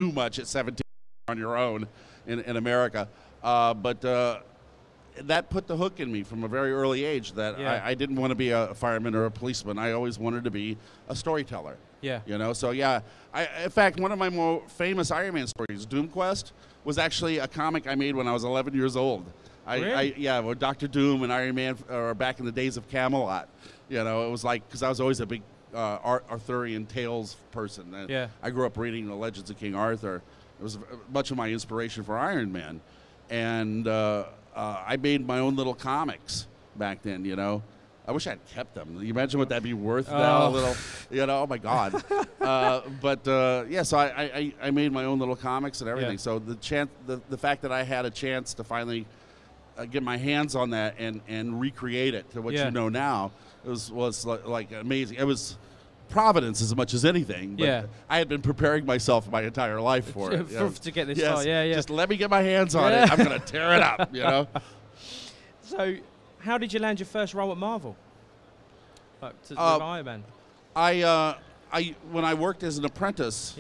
do much at 17 on your own in America. But that put the hook in me from a very early age that I didn't want to be a fireman or a policeman. I always wanted to be a storyteller. Yeah. You know, so yeah. In fact, one of my more famous Iron Man stories, Doom Quest, was actually a comic I made when I was 11 years old. Really? Yeah, well, Dr. Doom and Iron Man are back in the days of Camelot. You know, it was like, because I was always a big Arthurian tales person. Yeah. I grew up reading the Legends of King Arthur. It was much of my inspiration for Iron Man. And I made my own little comics back then, you know. I wish I had kept them. You imagine what that'd be worth now, a little, you know, oh my God. Yeah, so I made my own little comics and everything. Yeah. So the fact that I had a chance to finally get my hands on that and recreate it to what you know now was like amazing. It was providence as much as anything. But I had been preparing myself my entire life for it. To get this far, yeah. Just let me get my hands on it. I'm going to tear it up, you know. So, how did you land your first role at Marvel? With Iron Man? When I worked as an apprentice,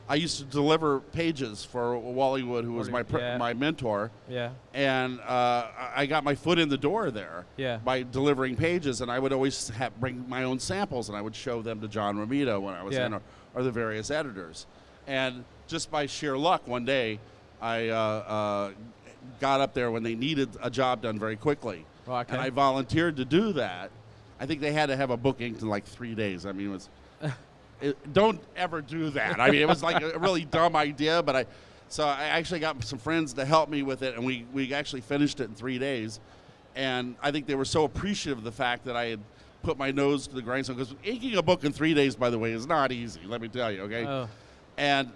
I used to deliver pages for Wally Wood, who was my mentor. Yeah. And I got my foot in the door there by delivering pages, and I would always bring my own samples, and I would show them to John Romita when I was in, or the various editors. And just by sheer luck, one day, I got up there when they needed a job done very quickly. Right, okay. And I volunteered to do that. I think they had to have a book inked in like 3 days. I mean, it was... don't ever do that. I mean, it was like a really dumb idea, but I actually got some friends to help me with it, and we actually finished it in 3 days. And I think they were so appreciative of the fact that I had put my nose to the grindstone, because inking a book in 3 days, by the way, is not easy, let me tell you, okay? Oh. And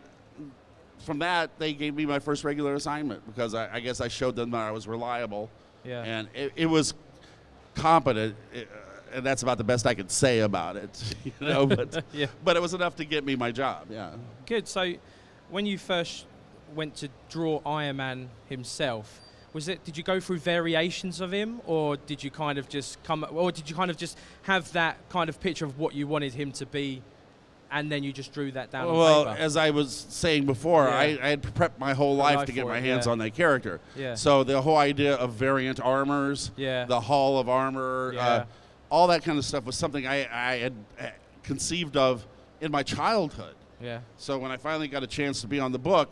from that, they gave me my first regular assignment, because I guess I showed them that I was reliable. Yeah. And it was competent. And that's about the best I could say about it, you know. But but it was enough to get me my job. Yeah. Good. So, when you first went to draw Iron Man himself, did you go through variations of him, or did you kind of just have that kind of picture of what you wanted him to be, and then you just drew that down on Well, paper? as I was saying before, I had prepped my whole life to get my hands on that character. Yeah. So the whole idea of variant armors, the Hall of Armor, all that kind of stuff was something I had conceived of in my childhood. Yeah. So when I finally got a chance to be on the book,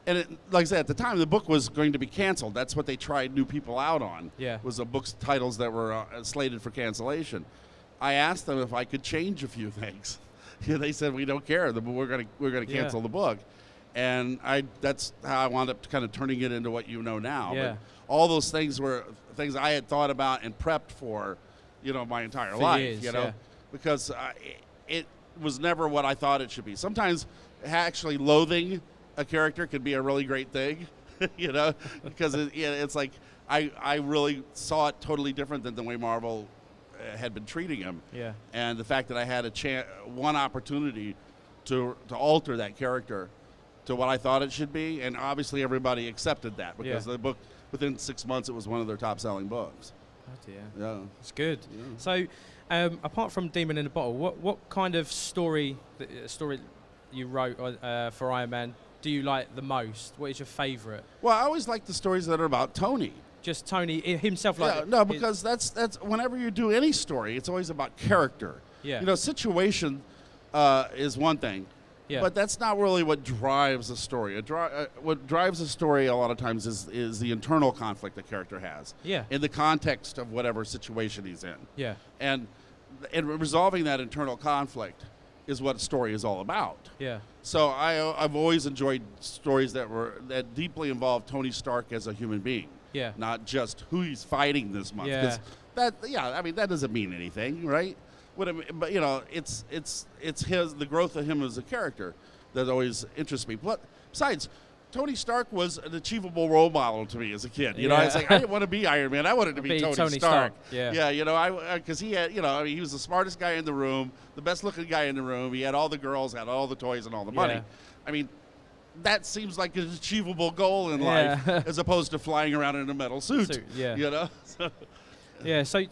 and like I said, at the time, the book was going to be canceled. That's what they tried new people out on, was the book's titles that were slated for cancellation. I asked them if I could change a few things. They said, we don't care. We're gonna cancel the book. And that's how I wound up kind of turning it into what you know now. Yeah. But all those things were things I had thought about and prepped for, you know, my entire life, years, you know, because it was never what I thought it should be. Sometimes actually loathing a character can be a really great thing, you know, because it's like I really saw it totally different than the way Marvel had been treating him. Yeah. And the fact that I had one opportunity to alter that character to what I thought it should be, and obviously everybody accepted that, because the book, within 6 months, it was one of their top-selling books. Oh dear. Yeah. It's good. Yeah. So, apart from Demon in a Bottle, what kind of story you wrote for Iron Man do you like the most? What is your favourite? Well, I always like the stories that are about Tony. Just Tony himself, like no, because that's whenever you do any story, it's always about character. Yeah. You know, situation is one thing. Yeah. But that's not really what drives a story. What drives a story a lot of times is the internal conflict the character has. Yeah. In the context of whatever situation he's in. Yeah. And resolving that internal conflict is what a story is all about. Yeah. So I've always enjoyed stories that deeply involve Tony Stark as a human being. Yeah. Not just who he's fighting this month. Yeah. I mean, that doesn't mean anything, right? But you know, it's the growth of him as a character that always interests me. But besides, Tony Stark was an achievable role model to me as a kid. You know, it's like I didn't want to be Iron Man. I wanted to be Tony Stark. Yeah, you know, because he had, you know, I mean, he was the smartest guy in the room, the best looking guy in the room. He had all the girls, had all the toys, and all the money. I mean, that seems like an achievable goal in life, as opposed to flying around in a metal suit. Yeah. You know. Yeah. So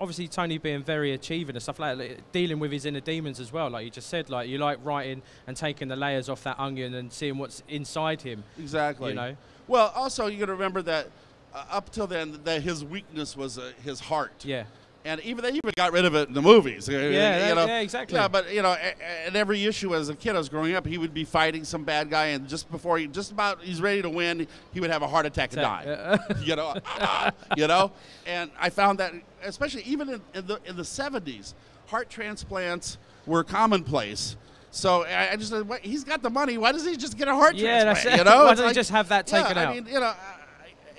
obviously Tony being very achieving and stuff like that, dealing with his inner demons as well, like you just said, like you like writing and taking the layers off that onion and seeing what's inside him. Exactly. You know. Well, also you got to remember that up till then, that his weakness was his heart. Yeah. And they even got rid of it in the movies. Yeah, yeah, exactly. Yeah, but you know, at every issue as a kid, I was growing up, he would be fighting some bad guy, and just before he's ready to win, he would have a heart attack and die. You know, you know. And I found that, especially even in the 70s, heart transplants were commonplace. So I just said, he's got the money. Why doesn't he just get a heart transplant? That's it. You know, Why doesn't he just have that taken out? I mean, you know,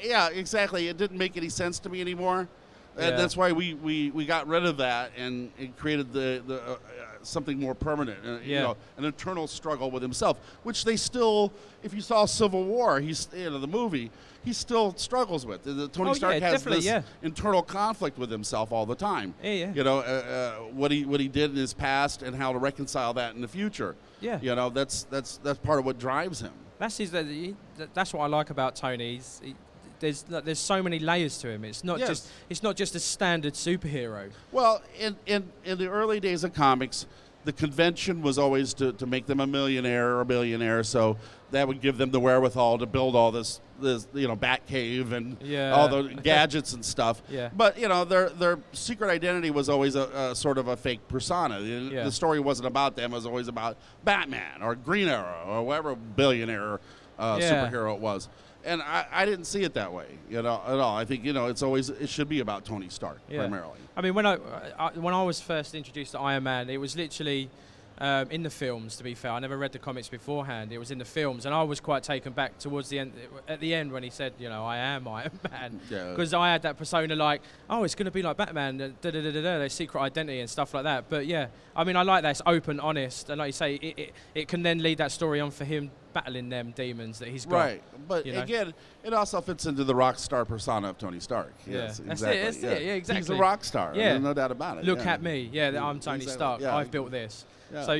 yeah, exactly. It didn't make any sense to me anymore. And that's why we got rid of that and it created the something more permanent, you know, an internal struggle with himself, which they still, if you saw Civil War, the movie, he still struggles with. Tony Stark has this internal conflict with himself all the time. You know, what he did in his past and how to reconcile that in the future. You know, that's part of what drives him. That's what I like about Tony. There's so many layers to him. It's not just a standard superhero. Well, in the early days of comics, the convention was always to make them a millionaire or a billionaire, so that would give them the wherewithal to build all this you know, Batcave and all the gadgets and stuff. But you know, their secret identity was always a sort of a fake persona. The story wasn't about them; it was always about Batman or Green Arrow or whatever billionaire superhero it was. And I didn't see it that way, you know, at all. I think, you know, it should be about Tony Stark primarily. I mean, when I was first introduced to Iron Man, it was literally in the films. To be fair, I never read the comics beforehand. It was in the films, and I was quite taken back towards the end. At the end, when he said, you know, I am Iron Man, because I had that persona like, oh, it's going to be like Batman, their secret identity and stuff like that. But yeah, I mean, I like that it's open, honest, and like you say, it can then lead that story on for him battling them demons that he's got. Right, but again, it also fits into the rock star persona of Tony Stark. Yes, exactly. That's it. Yeah, exactly. He's a rock star. There's no doubt about it. Look at me. I'm Tony Stark. I've built this. So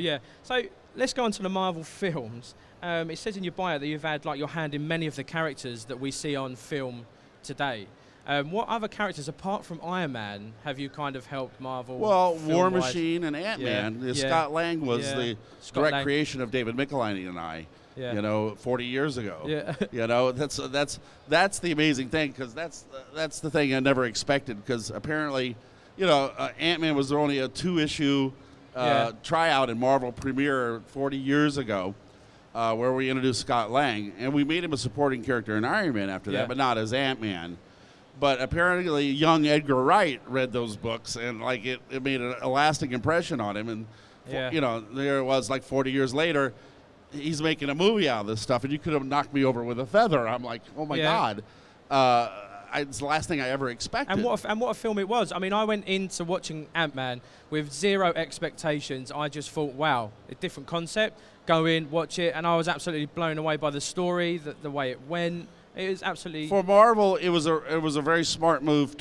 let's go on to the Marvel films. It says in your bio that you've had like your hand in many of the characters that we see on film today. What other characters apart from Iron Man have you kind of helped Marvel? Well, War Machine and Ant-Man. Scott Lang was the direct creation of David Michelinie and I. You know, 40 years ago. You know, that's the amazing thing, because that's the thing I never expected, because apparently, you know, Ant-Man was only a 2-issue tryout in Marvel premiere 40 years ago, where we introduced Scott Lang, and we made him a supporting character in Iron Man after that, but not as Ant-Man. But apparently, young Edgar Wright read those books, and like it made a lasting impression on him. And you know, there it was, like 40 years later, he's making a movie out of this stuff, and you could have knocked me over with a feather. I'm like, oh my God. It's the last thing I ever expected. And what a film it was. I mean, I went into watching Ant-Man with zero expectations. I just thought, wow, a different concept. Go in, watch it, and I was absolutely blown away by the story, the way it went. It was absolutely... For Marvel, it was a very smart move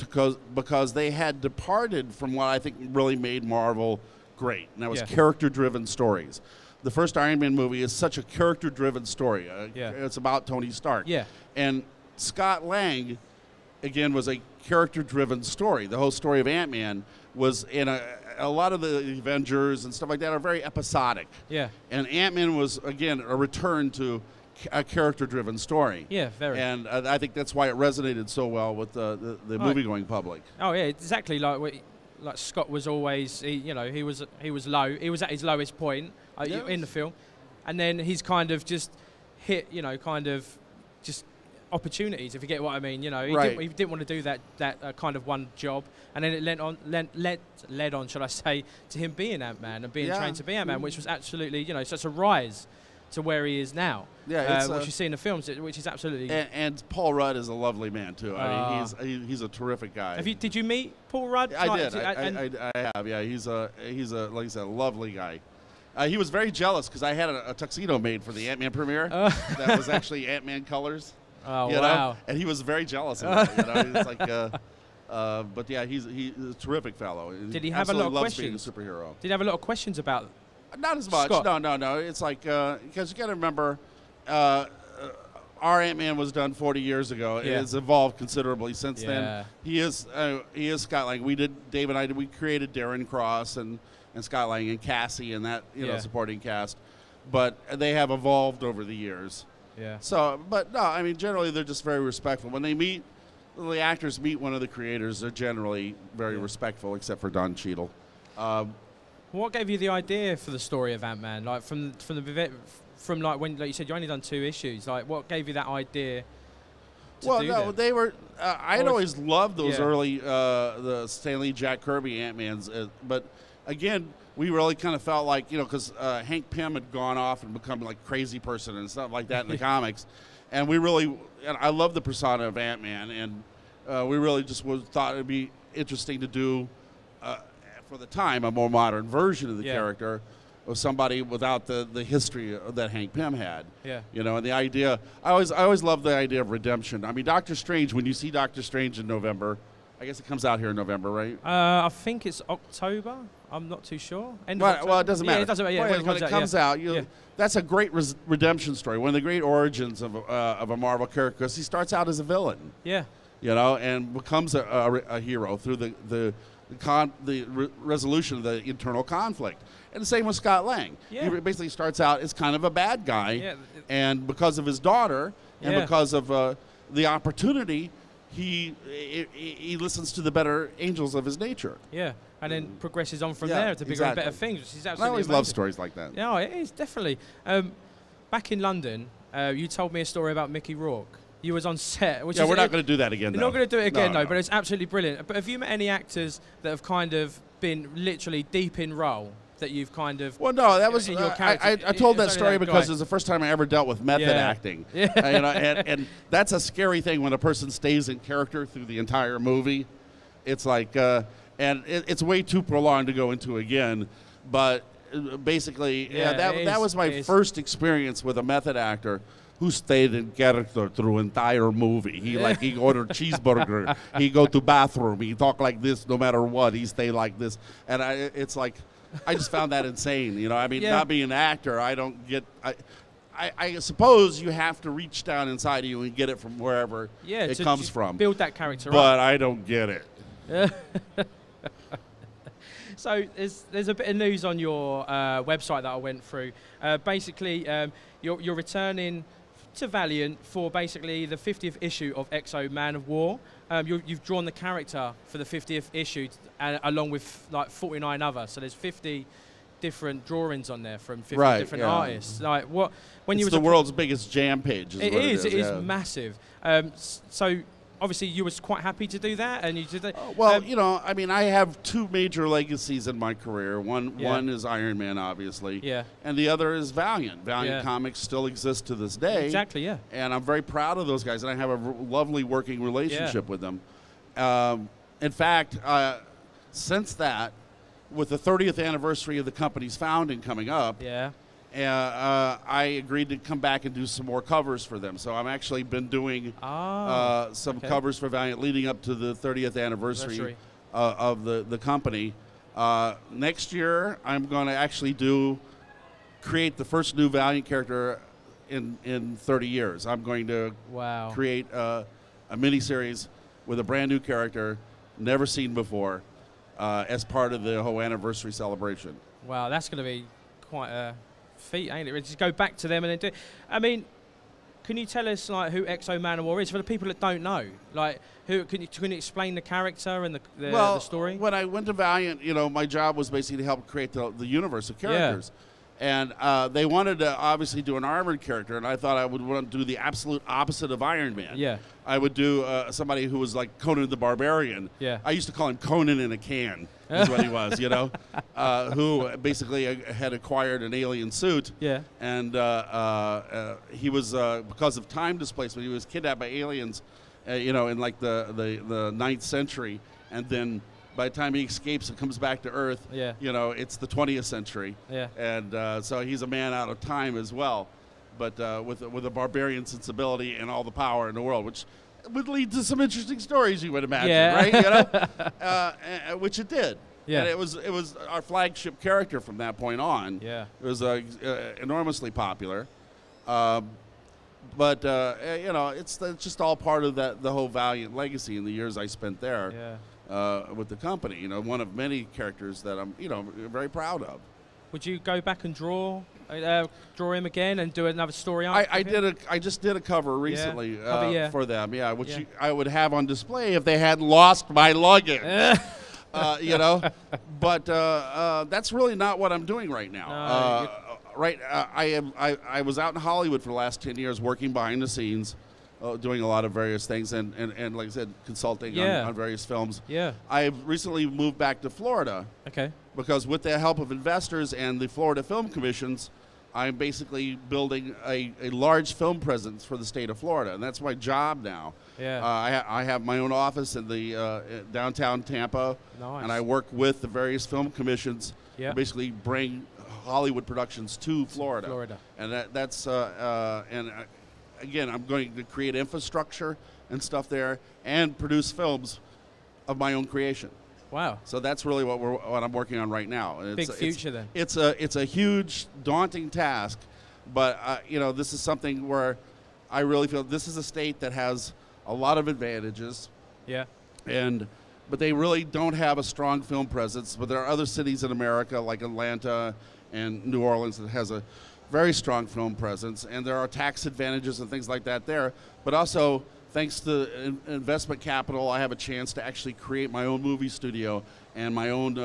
because they had departed from what I think really made Marvel great, and that was character-driven stories. The first Iron Man movie is such a character-driven story. It's about Tony Stark. And Scott Lang, again, was a character-driven story. The whole story of Ant-Man was in a lot of the Avengers and stuff like that are very episodic. And Ant-Man was, again, a return to a character-driven story. Very. And I think that's why it resonated so well with the movie-going public. Oh, yeah, exactly. Like Scott was always, he was low. He was at his lowest point in the film, and then he's kind of just hit, just opportunities, if you get what I mean. You know, he didn't want to do that kind of one job, and then it led on, should I say, to him being Ant-Man and being trained to be Ant-Man, which was absolutely, such a rise to where he is now. What you see in the films, which is absolutely. And Paul Rudd is a lovely man too. I mean, he's a terrific guy. Did you meet Paul Rudd? I did. I have. Yeah, he's a like I said, a lovely guy. He was very jealous because I had a tuxedo made for the Ant-Man premiere that was actually Ant-Man colors. Oh, you wow. know? And he was very jealous of it. He's like, but yeah, he's a terrific fellow. Did he have a lot of questions? Being a superhero. Did he have a lot of questions about? Not as much. Scott. No. It's like because you got to remember, our Ant-Man was done 40 years ago. It has evolved considerably since then. He is Scott Lang. Dave and I we created Darren Cross and Scott Lang and Cassie and that supporting cast, but they have evolved over the years. Yeah. So, but no, I mean, generally they're just very respectful. When they meet, the actors meet one of the creators, they're generally very respectful, except for Don Cheadle. What gave you the idea for the story of Ant-Man? Like from like when, like you said, you only done 2 issues. Like, what gave you that idea? They were. I had always loved those early the Stan Lee, Jack Kirby Ant-Mans, but again, we really kind of felt like, because Hank Pym had gone off and become like crazy person and stuff like that in the comics, and I love the persona of Ant-Man, and we really just thought it'd be interesting to do, for the time, a more modern version of the character, of somebody without the history that Hank Pym had. Yeah. And the idea, I always loved the idea of redemption. I mean, Doctor Strange, when you see Doctor Strange in November, I guess it comes out here in November, right? I think it's October. I'm not too sure. Well, it doesn't matter. Yeah, it doesn't matter. When it comes out, that's a great redemption story. One of the great origins of a Marvel character, because he starts out as a villain. Yeah. And becomes a hero through the resolution of the internal conflict. And the same with Scott Lang. Yeah. He basically starts out as kind of a bad guy, and because of his daughter, and because of the opportunity, he listens to the better angels of his nature. Yeah, and then progresses on from there to bigger and better things, which is absolutely I always amazing. love stories like that. Yeah, it is, definitely. Back in London, you told me a story about Mickey Rourke. You was on set. Which we're not going to do that again. You're not going to do it again, no. But it's absolutely brilliant. But have you met any actors that have kind of been literally deep in role that you've kind of... Well, no, that was... in your character? I told that story because it was the first time I ever dealt with method acting. Yeah. And that's a scary thing when a person stays in character through the entire movie. It's like... and it's way too prolonged to go into again. But basically, that was my first experience with a method actor who stayed in character through entire movie. He ordered cheeseburger. He go to bathroom. He talk like this no matter what. He stay like this. And it's like, I just found that insane. I mean, not being an actor, I don't get. I suppose you have to reach down inside of you and get it from wherever it comes from. Build that character up. But I don't get it. So there's a bit of news on your website that I went through. Basically, you're returning to Valiant for basically the 50th issue of X-O Man of War. You've drawn the character for the 50th issue along with like 49 others. So there's 50 different drawings on there from 50 different artists. Like It's the world's biggest jam page. It is massive. So obviously you was quite happy to do that, and you did that. I mean, I have 2 major legacies in my career. One is Iron Man, obviously. Yeah. And the other is Valiant. Valiant Comics still exists to this day. Exactly, yeah. And I'm very proud of those guys, and I have a lovely working relationship with them. In fact, since that, with the 30th anniversary of the company's founding coming up, I agreed to come back and do some more covers for them. So I've actually been doing some covers for Valiant leading up to the 30th anniversary of the company. Next year, I'm going to actually create the first new Valiant character in 30 years. I'm going to create a miniseries with a brand new character, never seen before, as part of the whole anniversary celebration. Wow, that's going to be quite a feat, ain't it? Just go back to them and then do. I mean, can you tell us like who X-O Man of War is for the people that don't know? Like, can you explain the character and the story? When I went to Valiant, my job was basically to help create the universe of characters. And they wanted to obviously do an armored character, and I thought I would want to do the absolute opposite of Iron Man. Yeah. I would do somebody who was like Conan the Barbarian. Yeah. I used to call him Conan in a can, is what he was, who basically had acquired an alien suit. Yeah. And he was, because of time displacement, he was kidnapped by aliens, in like the 9th century, and then by the time he escapes and comes back to Earth, it's the 20th century. Yeah. And so he's a man out of time as well, but with a barbarian sensibility and all the power in the world, which would lead to some interesting stories, you would imagine, right? Which it did. Yeah. And it was our flagship character from that point on. Yeah. It was enormously popular. But you know, it's just all part of the whole Valiant legacy in the years I spent there with the company. You know, one of many characters that I'm, you know, very proud of. Would you go back and draw him again and do another story arc? I just did a cover recently for them. Yeah, which I would have on display if they hadn't lost my luggage. You know, but that's really not what I'm doing right now. I was out in Hollywood for the last 10 years working behind the scenes, doing a lot of various things, and like I said, consulting on various films. Yeah. I recently moved back to Florida. Okay. Because with the help of investors and the Florida Film Commissions, I'm basically building a large film presence for the state of Florida, and that's my job now. Yeah. I have my own office in the downtown Tampa, and I work with the various film commissions to basically bring Hollywood productions to Florida. And that's again, I'm going to create infrastructure and stuff there, and produce films of my own creation. Wow! So that's really what I'm working on right now. Big future then. It's a huge, daunting task, but you know, this is something where I really feel this is a state that has a lot of advantages. Yeah. But they really don't have a strong film presence. But there are other cities in America like Atlanta and New Orleans that has a very strong film presence, and there are tax advantages and things like that there. But also, thanks to investment capital, I have a chance to actually create my own movie studio and my own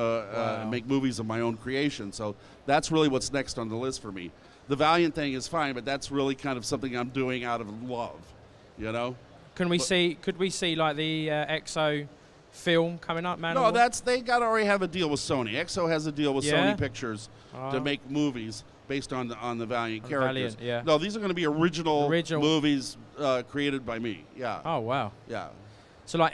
make movies of my own creation. So that's really what's next on the list for me. The Valiant thing is fine, but that's really kind of something I'm doing out of love, you know. Could we see like the EXO film coming up, man? No, they got to already have a deal with Sony. EXO has a deal with Sony Pictures to make movies based on the Valiant characters. Valiant, No, these are going to be original movies created by me. Yeah. Oh wow. Yeah. So like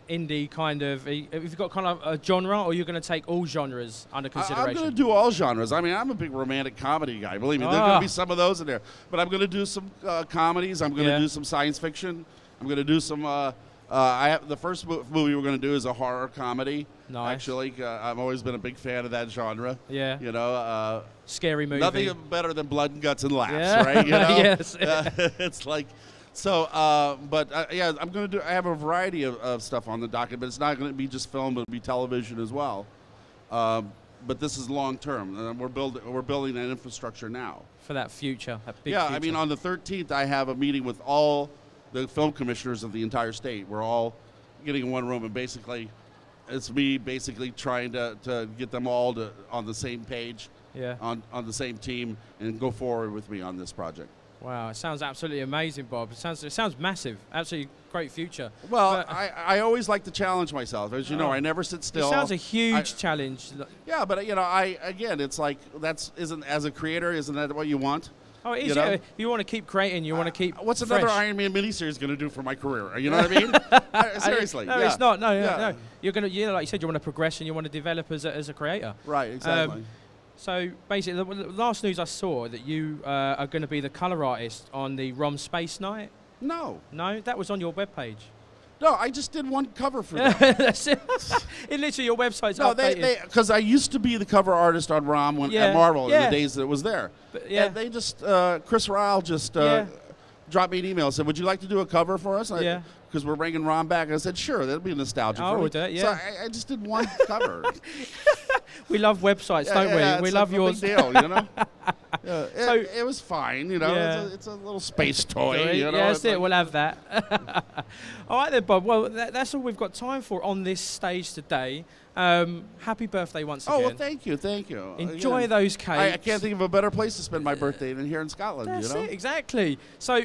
indie kind of. Have you got kind of a genre, or you're going to take all genres under consideration? I'm going to do all genres. I mean, I'm a big romantic comedy guy. Believe me, there's going to be some of those in there. But I'm going to do some comedies. I'm going to do some science fiction. I'm going to do some. The first movie we're going to do is a horror comedy. Nice. Actually, I've always been a big fan of that genre. Yeah. You know, scary movie. Nothing better than blood and guts and laughs, right? You know? Yes. It's like, so. Yeah, I'm going to do. I have a variety of stuff on the docket, but it's not going to be just film; it'll be television as well. But this is long term, and we're building that infrastructure now for that future. That big future. I mean, on the 13th, I have a meeting with all the film commissioners of the entire state. We're all getting in one room, and basically, it's me basically trying to get them all on the same page, on the same team, and go forward with me on this project. Wow, it sounds absolutely amazing, Bob. It sounds massive. Absolutely great future. Well, I always like to challenge myself. As you know, I never sit still. It sounds a huge challenge. Yeah, but you know, again, it's like as a creator, isn't that what you want? Oh, it is. Yeah. You want to keep creating. You want to keep. What's another Iron Man miniseries going to do for my career? You know what I mean? Seriously. No, it's not. No. You're gonna. Like you said, you want to progress and you want to develop as a creator. Right. Exactly. So basically, the last news I saw that you are going to be the color artist on the ROM Space Night. No, that was on your webpage. No, I just did one cover for them. That's it. It literally your website's updated. Because I used to be the cover artist on ROM at Marvel in the days that it was there. But, and they just Chris Ryle just dropped me an email and said, "Would you like to do a cover for us?" Because we're bringing ROM back. And I said, "Sure, that'll be nostalgic for me." We'll do it, So I just did one cover. We love websites, don't we? Yeah, we love yours. Big deal, you know. It was fine, you know. It's a little space toy, you know. Yeah, that's it. We'll have that. All right then, Bob. Well, that's all we've got time for on this stage today. Happy birthday once again. Oh, well, thank you. Enjoy those cakes. I can't think of a better place to spend my birthday than here in Scotland. That's you know? it, exactly. So,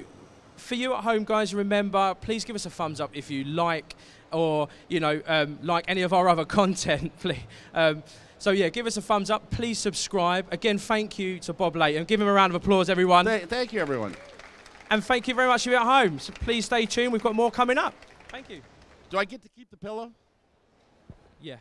for you at home, guys, remember, please give us a thumbs up if you like, or like any of our other content, please. So yeah, give us a thumbs up. Please subscribe. Again, thank you to Bob Layton. Give him a round of applause, everyone. Thank you, everyone. And thank you very much to you at home. So please stay tuned. We've got more coming up. Thank you. Do I get to keep the pillow? Yeah.